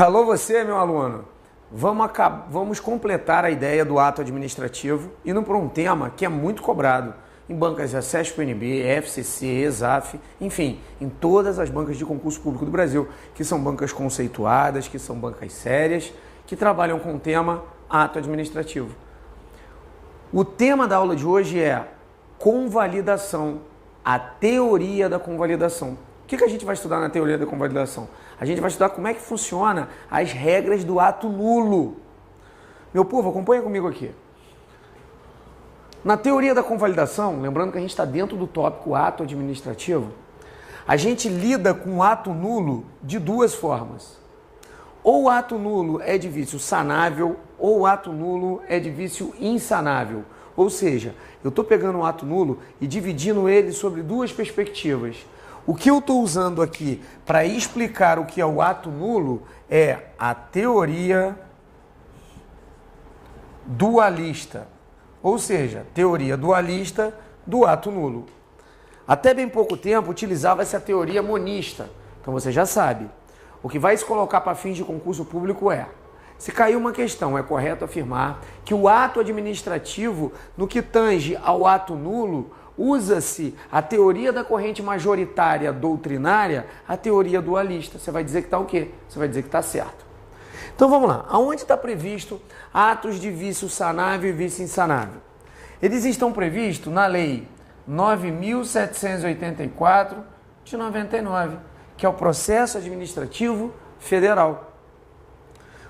Alô você, meu aluno. Vamos completar a ideia do ato administrativo indo para um tema que é muito cobrado em bancas de ACESP-UNB, FCC, ESAF, enfim, em todas as bancas de concurso público do Brasil, que são bancas conceituadas, que são bancas sérias, que trabalham com o tema ato administrativo. O tema da aula de hoje é convalidação, a teoria da convalidação. O que a gente vai estudar na teoria da convalidação? A gente vai estudar como é que funciona as regras do ato nulo. Meu povo, acompanha comigo aqui. Na teoria da convalidação, lembrando que a gente está dentro do tópico ato administrativo, a gente lida com o ato nulo de duas formas. Ou o ato nulo é de vício sanável, ou o ato nulo é de vício insanável. Ou seja, eu estou pegando um ato nulo e dividindo ele sobre duas perspectivas. O que eu estou usando aqui para explicar o que é o ato nulo é a teoria dualista. Ou seja, teoria dualista do ato nulo. Até bem pouco tempo utilizava-se a teoria monista. Então você já sabe. O que vai se colocar para fins de concurso público é: se caiu uma questão, é correto afirmar que o ato administrativo, no que tange ao ato nulo, usa-se a teoria da corrente majoritária doutrinária, a teoria dualista. Você vai dizer que está o quê? Você vai dizer que está certo. Então vamos lá. Aonde está previsto atos de vício sanável e vício insanável? Eles estão previstos na Lei 9.784 de 99, que é o Processo Administrativo Federal.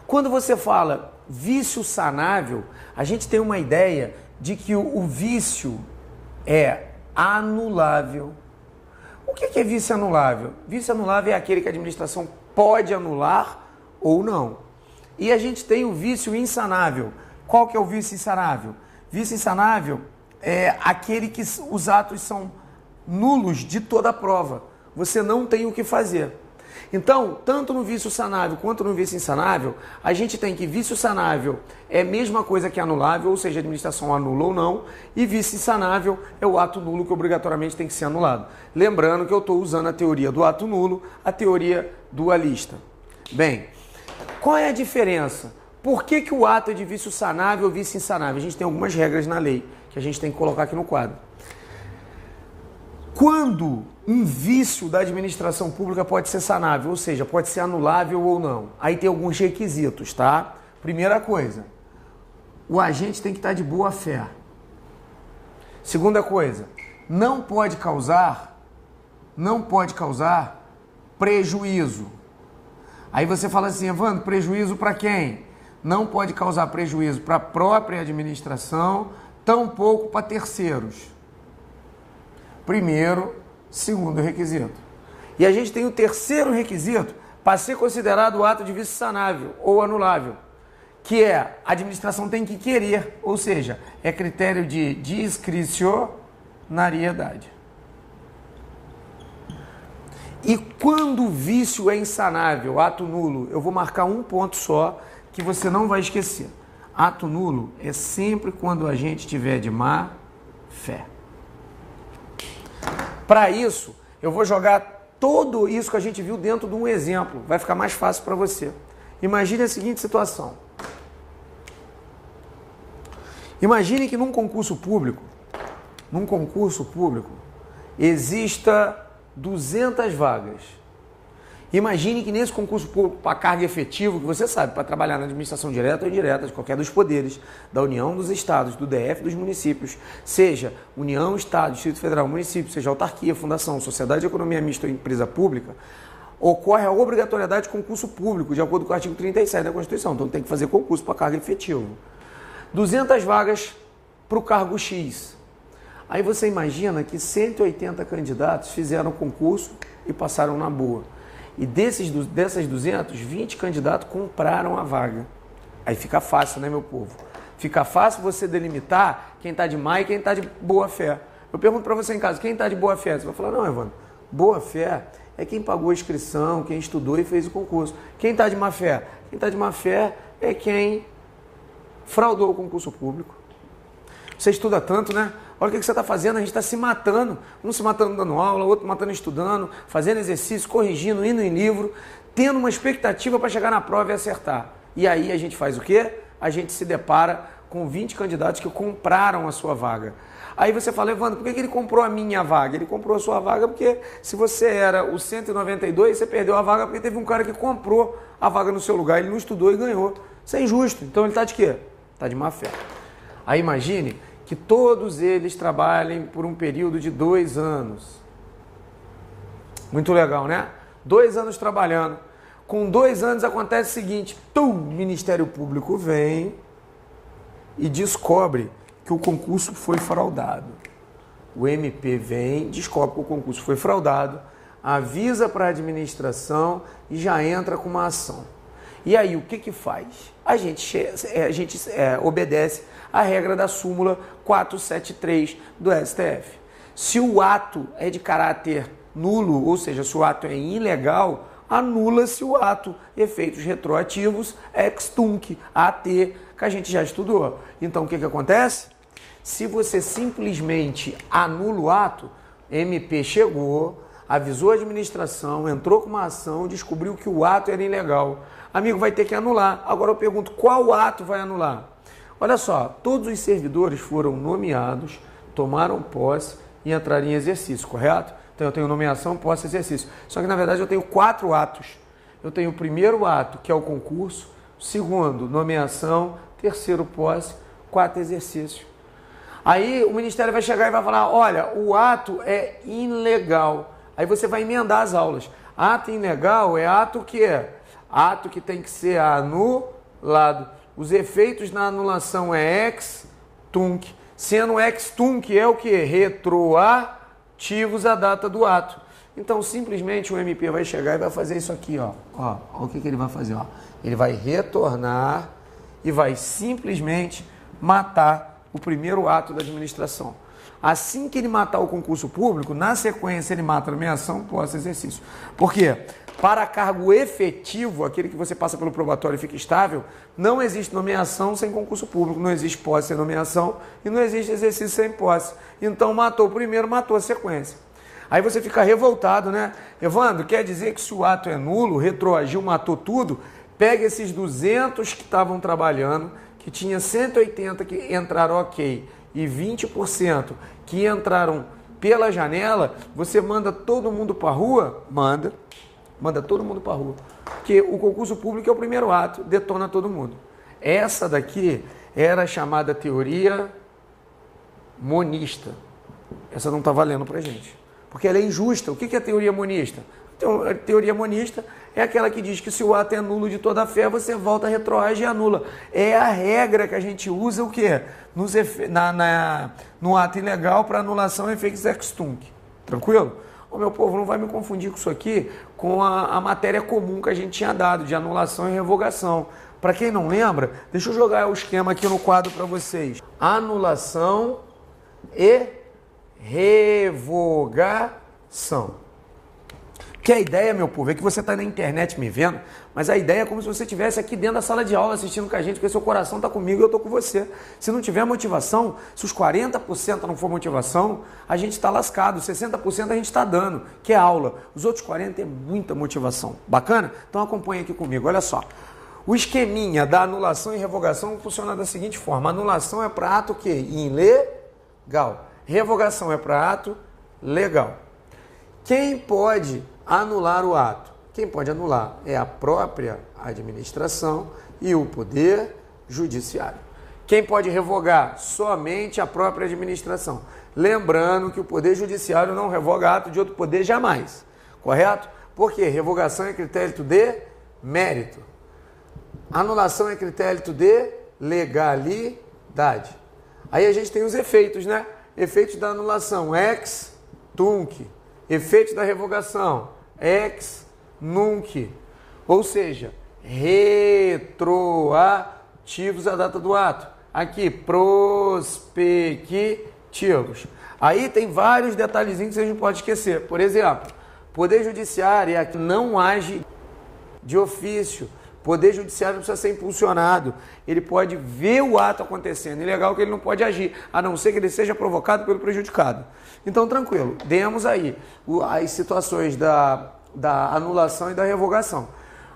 Quando você fala vício sanável, a gente tem uma ideia de que o vício é anulável. O que é vício anulável? Vício anulável é aquele que a administração pode anular ou não. E a gente tem o vício insanável. Qual que é o vício insanável? Vício insanável é aquele que os atos são nulos de toda a prova. Você não tem o que fazer. Então, tanto no vício sanável quanto no vício insanável, a gente tem que vício sanável é a mesma coisa que anulável, ou seja, a administração anula ou não, e vício insanável é o ato nulo que obrigatoriamente tem que ser anulado. Lembrando que eu estou usando a teoria do ato nulo, a teoria dualista. Bem, qual é a diferença? Por que o ato é de vício sanável ou vício insanável? A gente tem algumas regras na lei que a gente tem que colocar aqui no quadro. Quando um vício da administração pública pode ser sanável, ou seja, pode ser anulável ou não. Aí tem alguns requisitos, tá? Primeira coisa, o agente tem que estar de boa fé. Segunda coisa, não pode causar prejuízo. Aí você fala assim, Evandro, prejuízo para quem? Não pode causar prejuízo para a própria administração, tampouco para terceiros. Primeiro, segundo requisito. E a gente tem o terceiro requisito para ser considerado o ato de vício sanável ou anulável, que é a administração tem que querer, ou seja, é critério de discricionariedade. E quando o vício é insanável, ato nulo, eu vou marcar um ponto só que você não vai esquecer. Ato nulo é sempre quando a gente tiver de má fé. Para isso, eu vou jogar tudo isso que a gente viu dentro de um exemplo. Vai ficar mais fácil para você. Imagine a seguinte situação. Imagine que num concurso público, exista 200 vagas. Imagine que nesse concurso público, para cargo efetivo, que você sabe, para trabalhar na administração direta ou indireta de qualquer dos poderes, da União, dos Estados, do DF, dos municípios, seja União, Estado, Distrito Federal, município, seja autarquia, fundação, sociedade de economia mista ou empresa pública, ocorre a obrigatoriedade de concurso público, de acordo com o artigo 37 da Constituição. Então tem que fazer concurso para cargo efetivo. 200 vagas para o cargo X. Aí você imagina que 180 candidatos fizeram concurso e passaram na boa. E dessas 200, 20 candidatos compraram a vaga. Aí fica fácil, né, meu povo? Fica fácil você delimitar quem está de má e quem está de boa fé. Eu pergunto para você em casa, quem está de boa fé? Você vai falar, não, Evandro, boa fé é quem pagou a inscrição, quem estudou e fez o concurso. Quem está de má fé? Quem está de má fé é quem fraudou o concurso público. Você estuda tanto, né? Olha o que você está fazendo, a gente está se matando. Um se matando dando aula, outro matando estudando, fazendo exercício, corrigindo, indo em livro, tendo uma expectativa para chegar na prova e acertar. E aí a gente faz o quê? A gente se depara com 20 candidatos que compraram a sua vaga. Aí você fala, Evandro, por que ele comprou a minha vaga? Ele comprou a sua vaga porque se você era o 192, você perdeu a vaga porque teve um cara que comprou a vaga no seu lugar, ele não estudou e ganhou. Isso é injusto. Então ele está de quê? Está de má fé. Aí imagine que todos eles trabalhem por um período de 2 anos. Muito legal, né? 2 anos trabalhando. Com 2 anos acontece o seguinte, o Ministério Público vem e descobre que o concurso foi fraudado. O MP vem, descobre que o concurso foi fraudado, avisa para a administração e já entra com uma ação. E aí, o que faz? A gente obedece à regra da súmula 473 do STF. Se o ato é de caráter nulo, ou seja, se o ato é ilegal, anula-se o ato, efeitos retroativos, ex tunc, AT, que a gente já estudou. Então, o que acontece? Se você simplesmente anula o ato, MP chegou, avisou a administração, entrou com uma ação, descobriu que o ato era ilegal. Amigo, vai ter que anular. Agora eu pergunto, qual ato vai anular? Olha só, todos os servidores foram nomeados, tomaram posse e entraram em exercício, correto? Então eu tenho nomeação, posse e exercício. Só que na verdade eu tenho 4 atos. Eu tenho o primeiro ato, que é o concurso, segundo, nomeação, terceiro, posse, 4, exercício. Aí o Ministério vai chegar e vai falar, olha, o ato é ilegal. Aí você vai emendar as aulas. Ato ilegal é ato que é? Ato que tem que ser anulado. Os efeitos na anulação é ex tunc. Sendo ex tunc é o que? Retroativos à data do ato. Então, simplesmente o MP vai chegar e vai fazer isso aqui, ó. Ó, o que ele vai fazer, ó. Ele vai retornar e vai simplesmente matar o primeiro ato da administração. Assim que ele matar o concurso público, na sequência ele mata a nomeação, posse, exercício. Por quê? Para cargo efetivo, aquele que você passa pelo probatório e fica estável, não existe nomeação sem concurso público, não existe posse sem nomeação e não existe exercício sem posse. Então matou o primeiro, matou a sequência. Aí você fica revoltado, né? Evandro, quer dizer que se o ato é nulo, retroagiu, matou tudo, pega esses 200 que estavam trabalhando, que tinha 180 que entraram ok e 20% que entraram pela janela, você manda todo mundo para a rua? Manda todo mundo para a rua. Porque o concurso público é o primeiro ato, detona todo mundo. Essa daqui era a chamada teoria monista. Essa não está valendo para a gente. Porque ela é injusta. O que é teoria monista? Então, a teoria monista é aquela que diz que se o ato é nulo de toda a fé, você volta, retroage e anula. É a regra que a gente usa o quê? No ato ilegal para anulação efeitos ex tunc. Tranquilo? Ô, meu povo, não vai me confundir com isso aqui com a matéria comum que a gente tinha dado, de anulação e revogação. Para quem não lembra, deixa eu jogar o esquema aqui no quadro para vocês. Anulação e revogação. Que a ideia, meu povo, é que você está na internet me vendo, mas a ideia é como se você estivesse aqui dentro da sala de aula assistindo com a gente, porque seu coração está comigo e eu estou com você. Se não tiver motivação, se os 40% não for motivação, a gente está lascado, 60% a gente está dando, que é aula. Os outros 40% é muita motivação. Bacana? Então acompanha aqui comigo, olha só. O esqueminha da anulação e revogação funciona da seguinte forma. Anulação é para ato que? Ilegal. Revogação é para ato legal. Quem pode anular o ato? Quem pode anular é a própria administração e o Poder Judiciário. Quem pode revogar? Somente a própria administração. Lembrando que o Poder Judiciário não revoga ato de outro poder jamais. Correto? Por quê? Revogação é critério de mérito. Anulação é critério de legalidade. Aí a gente tem os efeitos, né? Efeitos da anulação, ex tunc. Efeito da revogação, ex nunc, ou seja, retroativos à data do ato. Aqui, prospectivos. Aí tem vários detalhezinhos que a gente pode esquecer. Por exemplo, Poder Judiciário é que não age de ofício. Poder Judiciário não precisa ser impulsionado. Ele pode ver o ato acontecendo. E legal que ele não pode agir, a não ser que ele seja provocado pelo prejudicado. Então, tranquilo. Demos aí as situações da anulação e da revogação.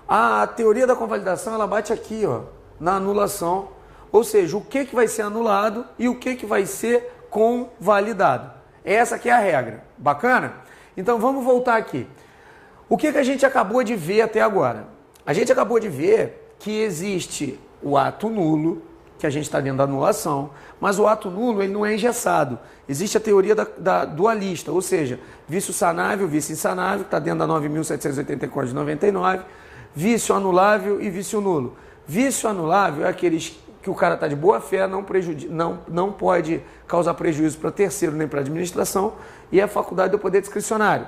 A teoria da convalidação, ela bate aqui, ó, na anulação. Ou seja, o que vai ser anulado e o que vai ser convalidado. Essa aqui é a regra. Bacana? Então, vamos voltar aqui. O que a gente acabou de ver até agora? A gente acabou de ver que existe o ato nulo, que a gente está dentro da anulação, mas o ato nulo ele não é engessado. Existe a teoria da dualista, ou seja, vício sanável, vício insanável, que está dentro da 9.784 de 99, vício anulável e vício nulo. Vício anulável é aqueles que o cara está de boa fé, não pode causar prejuízo para terceiro nem para administração, e é a faculdade do poder discricionário.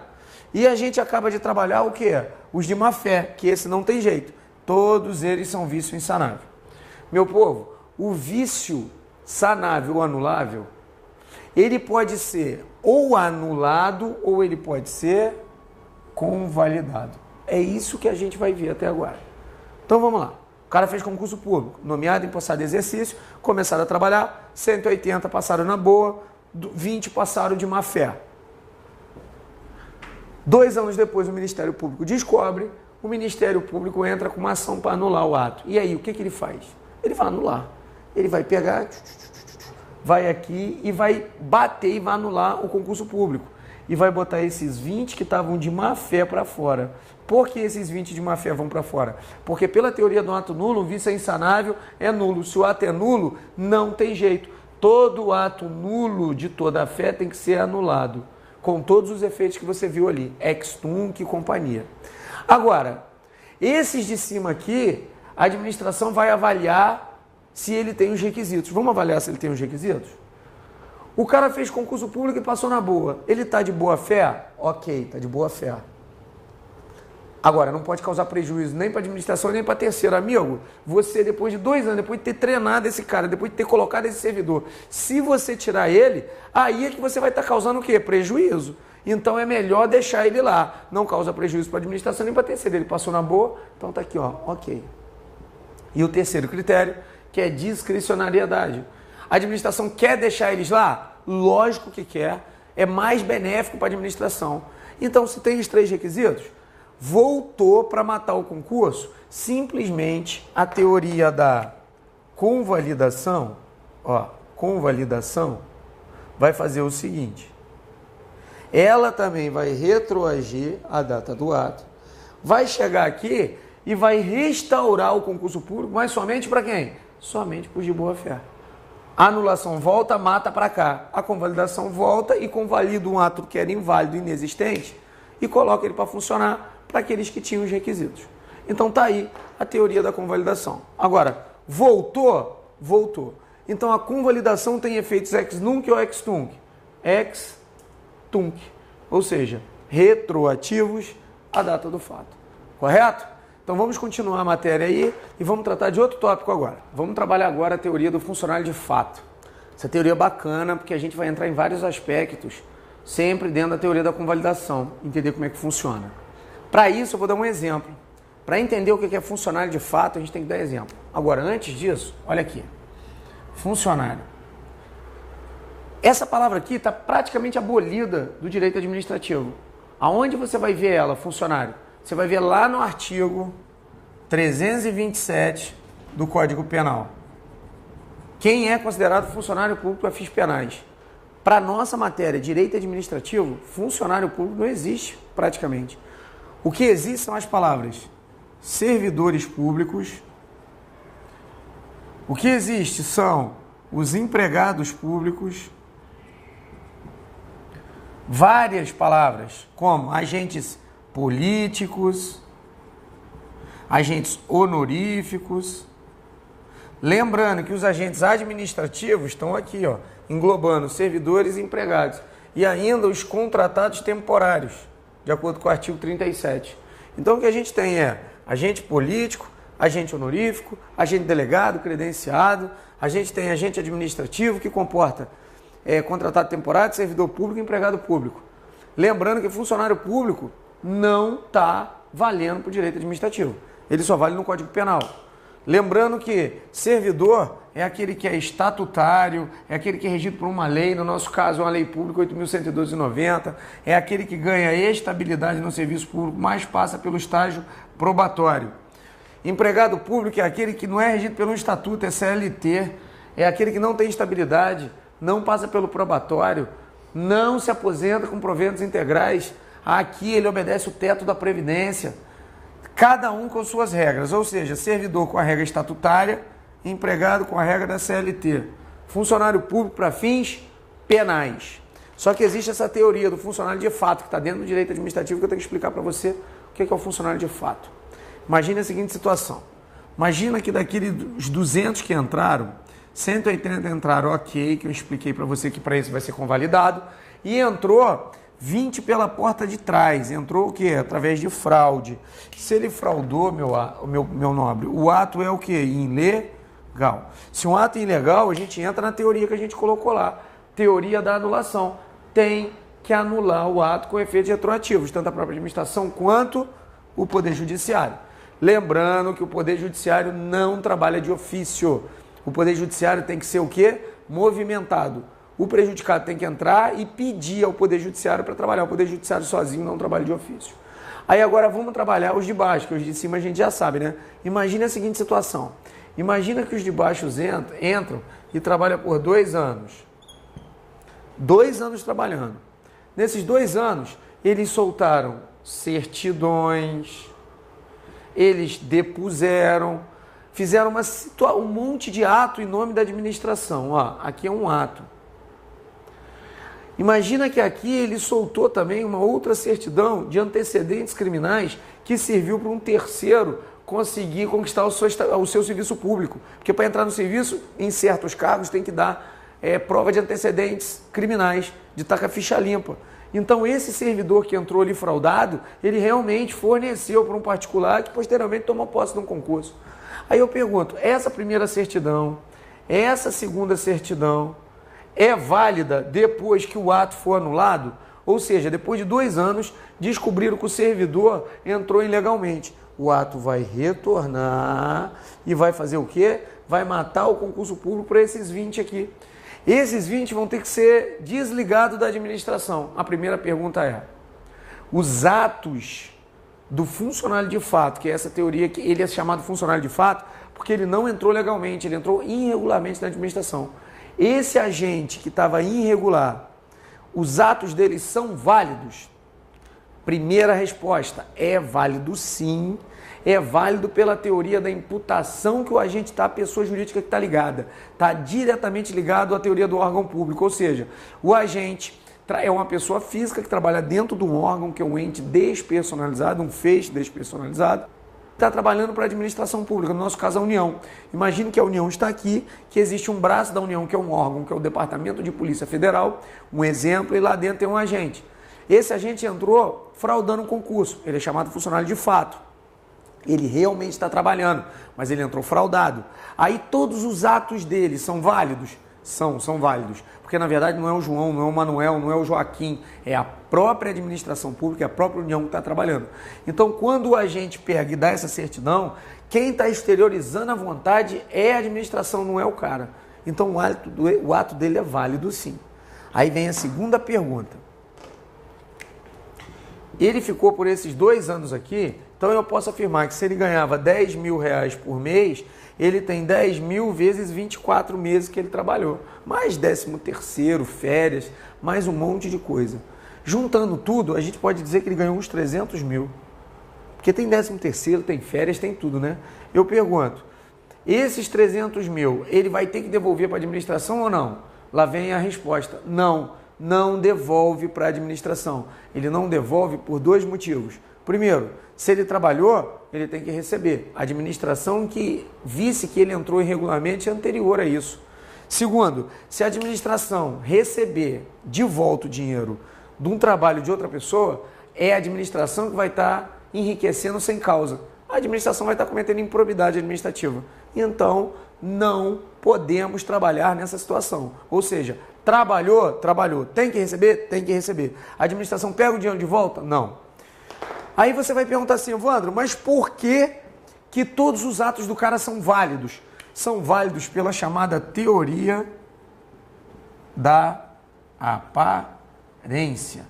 E a gente acaba de trabalhar o quê? Os de má fé, que esse não tem jeito. Todos eles são vício insanável. Meu povo, o vício sanável ou anulável, ele pode ser ou anulado ou ele pode ser convalidado. É isso que a gente vai ver até agora. Então vamos lá. O cara fez concurso público, nomeado, empossado de exercício, começaram a trabalhar, 180 passaram na boa, 20 passaram de má fé. 2 anos depois, o Ministério Público descobre, o Ministério Público entra com uma ação para anular o ato. E aí, o que ele faz? Ele vai anular. Ele vai pegar, vai aqui e vai bater e vai anular o concurso público. E vai botar esses 20 que estavam de má fé para fora. Por que esses 20 de má fé vão para fora? Porque pela teoria do ato nulo, o vício é insanável, é nulo. Se o ato é nulo, não tem jeito. Todo ato nulo de toda a fé tem que ser anulado, com todos os efeitos que você viu ali, ex tunc e companhia. Agora, esses de cima aqui, a administração vai avaliar se ele tem os requisitos. Vamos avaliar se ele tem os requisitos? O cara fez concurso público e passou na boa. Ele está de boa fé? Ok, está de boa fé. Agora, não pode causar prejuízo nem para a administração, nem para terceiro. Amigo, você depois de 2 anos, depois de ter treinado esse cara, depois de ter colocado esse servidor, se você tirar ele, aí é que você vai estar causando o quê? Prejuízo. Então é melhor deixar ele lá. Não causa prejuízo para a administração nem para terceiro. Ele passou na boa, então está aqui, ó, ok. E o terceiro critério, que é discricionariedade. A administração quer deixar eles lá? Lógico que quer. É mais benéfico para a administração. Então, se tem os 3 requisitos, voltou para matar o concurso, simplesmente a teoria da convalidação, convalidação vai fazer o seguinte, ela também vai retroagir a data do ato, vai chegar aqui e vai restaurar o concurso público, mas somente para quem? Somente para os de boa fé. A anulação volta, mata para cá. A convalidação volta e convalida um ato que era inválido, inexistente, e coloca ele para funcionar para aqueles que tinham os requisitos. Então tá aí a teoria da convalidação. Agora, voltou? Voltou. Então a convalidação tem efeitos ex nunc ou ex tunc? Ex tunc, ou seja, retroativos à data do fato. Correto? Então vamos continuar a matéria aí e vamos tratar de outro tópico agora. Vamos trabalhar agora a teoria do funcionário de fato. Essa teoria é bacana porque a gente vai entrar em vários aspectos, sempre dentro da teoria da convalidação, entender como é que funciona. Para isso, eu vou dar um exemplo. Para entender o que é funcionário de fato, a gente tem que dar exemplo. Agora, antes disso, olha aqui. Funcionário. Essa palavra aqui está praticamente abolida do direito administrativo. Aonde você vai ver ela, funcionário? Você vai ver lá no artigo 327 do Código Penal. Quem é considerado funcionário público para fins penais? Para a nossa matéria, direito administrativo, funcionário público não existe praticamente. O que existe são as palavras servidores públicos. O que existe são os empregados públicos. Várias palavras, como agentes políticos, agentes honoríficos. Lembrando que os agentes administrativos estão aqui, ó, englobando servidores e empregados. E ainda os contratados temporários, de acordo com o artigo 37. Então o que a gente tem é agente político, agente honorífico, agente delegado, credenciado, a gente tem agente administrativo que comporta contratado temporário, servidor público e empregado público. Lembrando que funcionário público não está valendo para o direito administrativo. Ele só vale no Código Penal. Lembrando que servidor é aquele que é estatutário, é aquele que é regido por uma lei, no nosso caso uma lei pública 8.112/90, é aquele que ganha estabilidade no serviço público, mas passa pelo estágio probatório. Empregado público é aquele que não é regido pelo estatuto, é CLT, é aquele que não tem estabilidade, não passa pelo probatório, não se aposenta com proventos integrais. Aqui ele obedece o teto da Previdência. Cada um com suas regras, ou seja, servidor com a regra estatutária, empregado com a regra da CLT, funcionário público para fins penais. Só que existe essa teoria do funcionário de fato, que está dentro do direito administrativo, que eu tenho que explicar para você o que é o funcionário de fato. Imagine a seguinte situação, imagina que daqueles 200 que entraram, 180 entraram ok, que eu expliquei para você que para isso vai ser convalidado, e entrou 20 pela porta de trás, entrou o quê? Através de fraude. Se ele fraudou, meu nobre, o ato é o quê? Ilegal. Se um ato é ilegal, a gente entra na teoria que a gente colocou lá, teoria da anulação. Tem que anular o ato com efeitos retroativos, tanto a própria administração quanto o Poder Judiciário. Lembrando que o Poder Judiciário não trabalha de ofício. O Poder Judiciário tem que ser o quê? Movimentado. O prejudicado tem que entrar e pedir ao Poder Judiciário para trabalhar. O Poder Judiciário sozinho não trabalha de ofício. Aí agora vamos trabalhar os de baixo, que os de cima a gente já sabe, né? Imagina a seguinte situação. Imagina que os de baixo entram e trabalham por 2 anos. 2 anos trabalhando. Nesses 2 anos, eles soltaram certidões, eles depuseram, fizeram um monte de ato em nome da administração. Ó, aqui é um ato. Imagina que aqui ele soltou também uma outra certidão de antecedentes criminais que serviu para um terceiro conseguir conquistar o seu serviço público. Porque para entrar no serviço, em certos cargos, tem que dar prova de antecedentes criminais, de estar com a ficha limpa. Então esse servidor que entrou ali fraudado, ele realmente forneceu para um particular que posteriormente tomou posse de um concurso. Aí eu pergunto, essa primeira certidão, essa segunda certidão, é válida depois que o ato for anulado? Ou seja, depois de 2 anos, descobriram que o servidor entrou ilegalmente. O ato vai retornar e vai fazer o quê? Vai matar o concurso público para esses 20 aqui. Esses 20 vão ter que ser desligados da administração. A primeira pergunta é, os atos do funcionário de fato, que é essa teoria que ele é chamado funcionário de fato, porque ele não entrou legalmente, ele entrou irregularmente na administração. Esse agente que estava irregular, os atos dele são válidos? Primeira resposta, é válido sim, é válido pela teoria da imputação que o agente está, a pessoa jurídica que está ligada. Está diretamente ligado à teoria do órgão público, ou seja, o agente é uma pessoa física que trabalha dentro de um órgão, que é um ente despersonalizado, um feixe despersonalizado, está trabalhando para a administração pública, no nosso caso a União. Imagine que a União está aqui, que existe um braço da União, que é um órgão, que é o Departamento de Polícia Federal, um exemplo, e lá dentro tem um agente. Esse agente entrou fraudando um concurso, ele é chamado funcionário de fato. Ele realmente está trabalhando, mas ele entrou fraudado. Aí todos os atos dele são válidos? São válidos. Porque na verdade não é o João, não é o Manuel, não é o Joaquim, é a própria administração pública, é a própria União que está trabalhando. Então quando o agente pega e dá essa certidão, quem está exteriorizando a vontade é a administração, não é o cara. Então o ato dele é válido sim. Aí vem a segunda pergunta. Ele ficou por esses 2 anos aqui, então eu posso afirmar que se ele ganhava 10 mil reais por mês, ele tem 10 mil vezes 24 meses que ele trabalhou. Mais 13º, férias, mais um monte de coisa. Juntando tudo, a gente pode dizer que ele ganhou uns 300 mil. Porque tem 13º, tem férias, tem tudo, né? Eu pergunto, esses 300 mil, ele vai ter que devolver para a administração ou não? Lá vem a resposta, não devolve para a administração. Ele não devolve por 2 motivos. Primeiro, se ele trabalhou, ele tem que receber. A administração que visse que ele entrou irregularmente é anterior a isso. Segundo, se a administração receber de volta o dinheiro de um trabalho de outra pessoa, é a administração que vai estar enriquecendo sem causa. A administração vai estar cometendo improbidade administrativa. Então, não podemos trabalhar nessa situação. Ou seja, trabalhou. Tem que receber? Tem que receber. A administração pega o dinheiro de volta? Não. Aí você vai perguntar assim, Evandro, mas por que que todos os atos do cara são válidos. São válidos pela chamada teoria da aparência.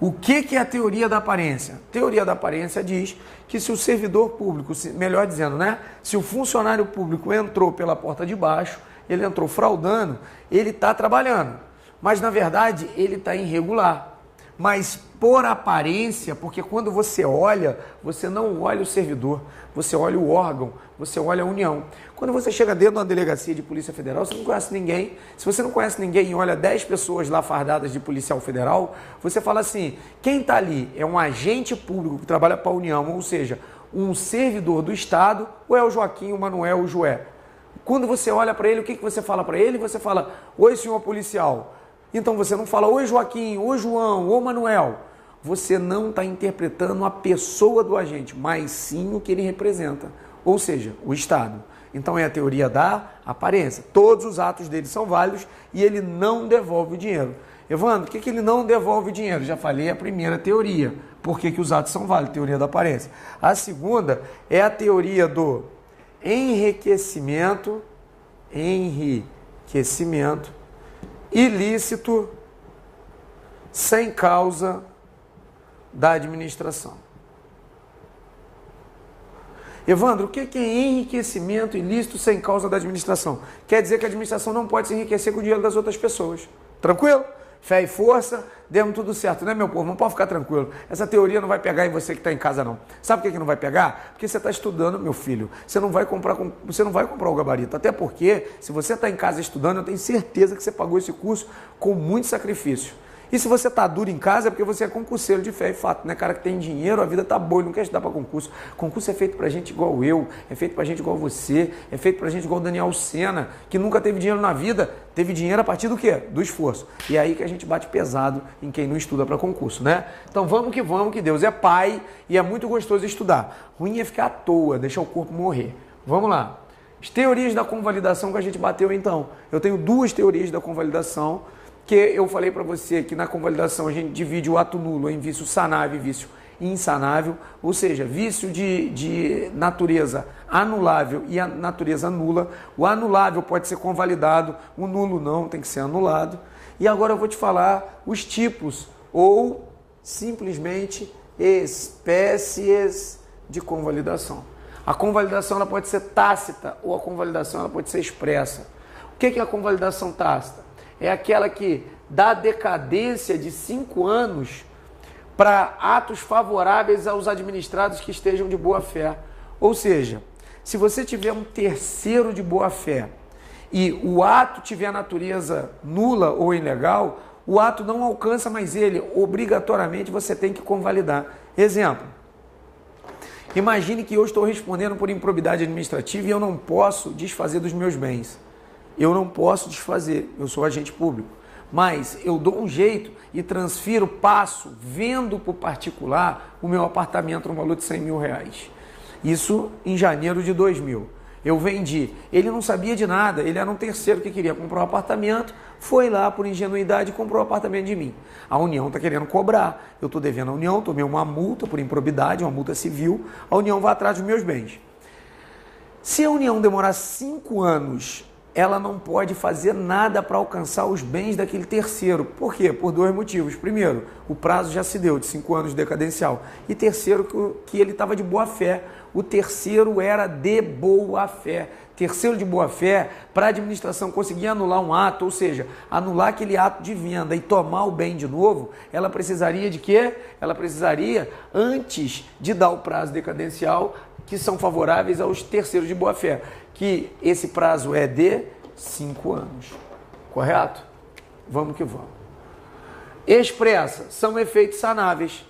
O que é a teoria da aparência? A teoria da aparência diz que se o servidor público, melhor dizendo, né? Se o funcionário público entrou pela porta de baixo, ele entrou fraudando, ele está trabalhando. Mas, na verdade, ele está irregular. Mas por aparência, porque quando você olha, você não olha o servidor, você olha o órgão, você olha a união. Quando você chega dentro de uma delegacia de Polícia Federal, você não conhece ninguém. Se você não conhece ninguém e olha 10 pessoas lá fardadas de policial federal, você fala assim, quem está ali é um agente público que trabalha para a União, ou seja, um servidor do Estado, ou é o Joaquim, o Manuel, o Joé. Quando você olha para ele, o que você fala para ele? Você fala, oi senhor policial. Então você não fala, oi Joaquim, oi João, oi Manuel. Você não está interpretando a pessoa do agente, mas sim o que ele representa, ou seja, o Estado. Então é a teoria da aparência. Todos os atos dele são válidos e ele não devolve o dinheiro. Evandro, por que ele não devolve o dinheiro? Já falei a primeira teoria. Por que os atos são válidos? Teoria da aparência. A segunda é a teoria do enriquecimento ilícito sem causa da administração. Evandro, o que é enriquecimento ilícito sem causa da administração? Quer dizer que a administração não pode se enriquecer com o dinheiro das outras pessoas. Tranquilo? Fé e força, demos tudo certo, né, meu povo? Não pode ficar tranquilo. Essa teoria não vai pegar em você que está em casa, não. Sabe por que não vai pegar? Porque você está estudando, meu filho. Você não vai comprar o gabarito. Até porque, se você está em casa estudando, eu tenho certeza que você pagou esse curso com muito sacrifício. E se você está duro em casa, é porque você é concurseiro de fé e fato, né? Cara que tem dinheiro, a vida tá boa e não quer estudar para concurso. Concurso é feito para gente igual eu, é feito para gente igual você, é feito para gente igual o Daniel Sena, que nunca teve dinheiro na vida, teve dinheiro a partir do quê? Do esforço. E é aí que a gente bate pesado em quem não estuda para concurso, né? Então vamos, que Deus é pai e é muito gostoso estudar. Ruim é ficar à toa, deixar o corpo morrer. Vamos lá. As teorias da convalidação que a gente bateu então. Eu tenho duas teorias da convalidação, que eu falei para você que na convalidação a gente divide o ato nulo em vício sanável e vício insanável, ou seja, vício de natureza anulável e a natureza nula. O anulável pode ser convalidado, o nulo não, tem que ser anulado. E agora eu vou te falar os tipos ou simplesmente espécies de convalidação. A convalidação ela pode ser tácita ou a convalidação ela pode ser expressa. O que é a convalidação tácita? É aquela que dá decadência de 5 anos para atos favoráveis aos administrados que estejam de boa fé. Ou seja, se você tiver um terceiro de boa fé e o ato tiver natureza nula ou ilegal, o ato não alcança mais ele. Obrigatoriamente você tem que convalidar. Exemplo. Imagine que eu estou respondendo por improbidade administrativa e eu não posso desfazer dos meus bens. Eu não posso desfazer, eu sou agente público, mas eu dou um jeito e transfiro, vendo para o particular o meu apartamento no valor de R$100.000. Isso em janeiro de 2000. Eu vendi, ele não sabia de nada, ele era um terceiro que queria comprar um apartamento, foi lá por ingenuidade e comprou um apartamento de mim. A União está querendo cobrar, eu estou devendo à União, tomei uma multa por improbidade, uma multa civil, a União vai atrás dos meus bens. Se a União demorar 5 anos, ela não pode fazer nada para alcançar os bens daquele terceiro. Por quê? Por 2 motivos. Primeiro, o prazo já se deu de 5 anos de decadencial. E terceiro, que ele estava de boa fé. O terceiro era de boa fé. Terceiro de boa fé, para a administração conseguir anular um ato, ou seja, anular aquele ato de venda e tomar o bem de novo, ela precisaria de quê? Ela precisaria, antes de dar o prazo decadencial, que são favoráveis aos terceiros de boa fé, que esse prazo é de 5 anos. Correto? Vamos que vamos. Expressa, são efeitos sanáveis.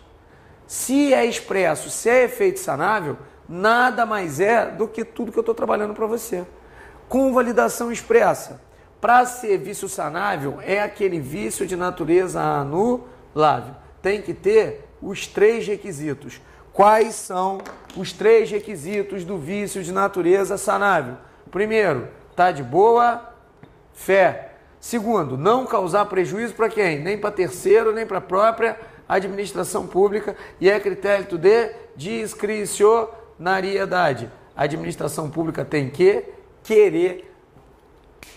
Se é expresso, se é efeito sanável, nada mais é do que tudo que eu estou trabalhando para você. Convalidação expressa. Para ser vício sanável, é aquele vício de natureza anulável. Tem que ter os 3 requisitos. Quais são os 3 requisitos do vício de natureza sanável? Primeiro, está de boa fé. Segundo, não causar prejuízo para quem? Nem para terceiro, nem para a própria administração pública, e é critério de discricionariedade. Obrigatoriedade. A administração pública tem que querer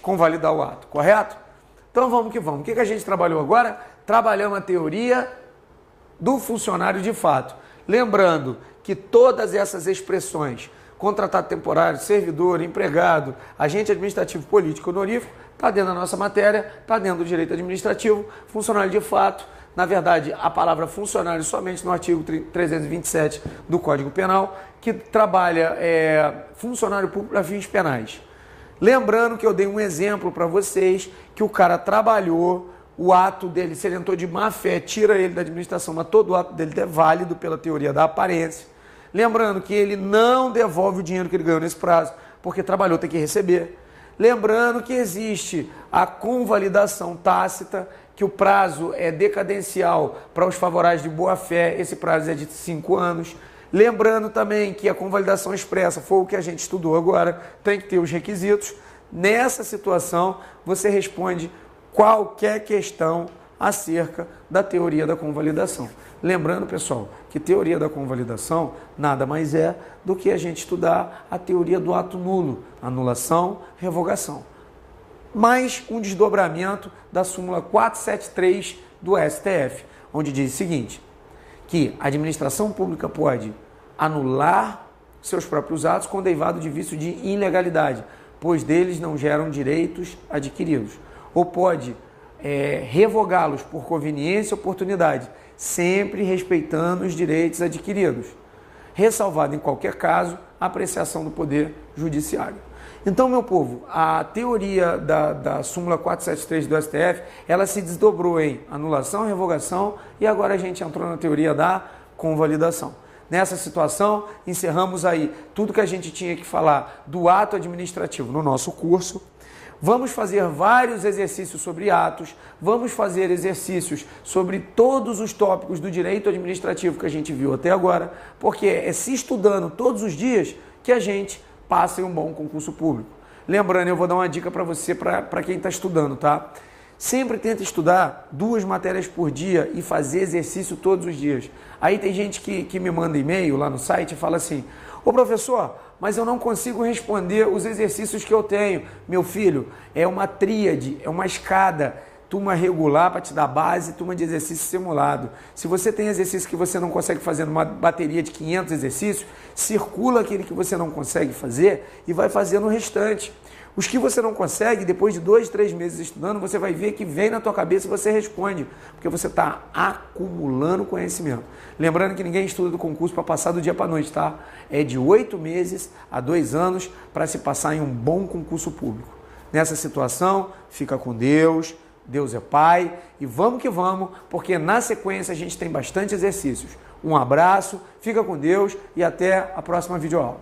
convalidar o ato, correto? Então vamos que vamos. O que a gente trabalhou agora? Trabalhamos a teoria do funcionário de fato. Lembrando que todas essas expressões, contratado temporário, servidor, empregado, agente administrativo, político, honorífico, está dentro da nossa matéria, está dentro do direito administrativo, funcionário de fato. Na verdade, a palavra funcionário somente no artigo 327 do Código Penal, que trabalha funcionário público para fins penais. Lembrando que eu dei um exemplo para vocês, que o cara trabalhou, o ato dele, se ele entrou de má fé, tira ele da administração, mas todo o ato dele é válido pela teoria da aparência. Lembrando que ele não devolve o dinheiro que ele ganhou nesse prazo, porque trabalhou, tem que receber. Lembrando que existe a convalidação tácita, que o prazo é decadencial para os favoráveis de boa-fé, esse prazo é de 5 anos. Lembrando também que a convalidação expressa foi o que a gente estudou agora, tem que ter os requisitos. Nessa situação, você responde qualquer questão acerca da teoria da convalidação. Lembrando, pessoal, que teoria da convalidação nada mais é do que a gente estudar a teoria do ato nulo, anulação, revogação. Mais um desdobramento da súmula 473 do STF, onde diz o seguinte, que a administração pública pode anular seus próprios atos com derivado de vício de ilegalidade, pois deles não geram direitos adquiridos, ou pode revogá-los por conveniência e oportunidade, sempre respeitando os direitos adquiridos, ressalvado em qualquer caso a apreciação do Poder Judiciário. Então, meu povo, a teoria da súmula 473 do STF, ela se desdobrou em anulação, revogação e agora a gente entrou na teoria da convalidação. Nessa situação, encerramos aí tudo que a gente tinha que falar do ato administrativo no nosso curso. Vamos fazer vários exercícios sobre atos, vamos fazer exercícios sobre todos os tópicos do direito administrativo que a gente viu até agora, porque é se estudando todos os dias que a gente passa em um bom concurso público. Lembrando, eu vou dar uma dica para você, para quem está estudando, tá? Sempre tenta estudar 2 matérias por dia e fazer exercício todos os dias. Aí tem gente que me manda e-mail lá no site e fala assim, ô professor, mas eu não consigo responder os exercícios que eu tenho. Meu filho, é uma tríade, é uma escada, turma regular para te dar base, turma de exercício simulado. Se você tem exercício que você não consegue fazer numa bateria de 500 exercícios, circula aquele que você não consegue fazer e vai fazendo o restante. Os que você não consegue, depois de 2, 3 meses estudando, você vai ver que vem na tua cabeça e você responde, porque você está acumulando conhecimento. Lembrando que ninguém estuda do concurso para passar do dia para a noite, tá? É de 8 meses a 2 anos para se passar em um bom concurso público. Nessa situação, fica com Deus, Deus é Pai e vamos que vamos, porque na sequência a gente tem bastante exercícios. Um abraço, fica com Deus e até a próxima videoaula.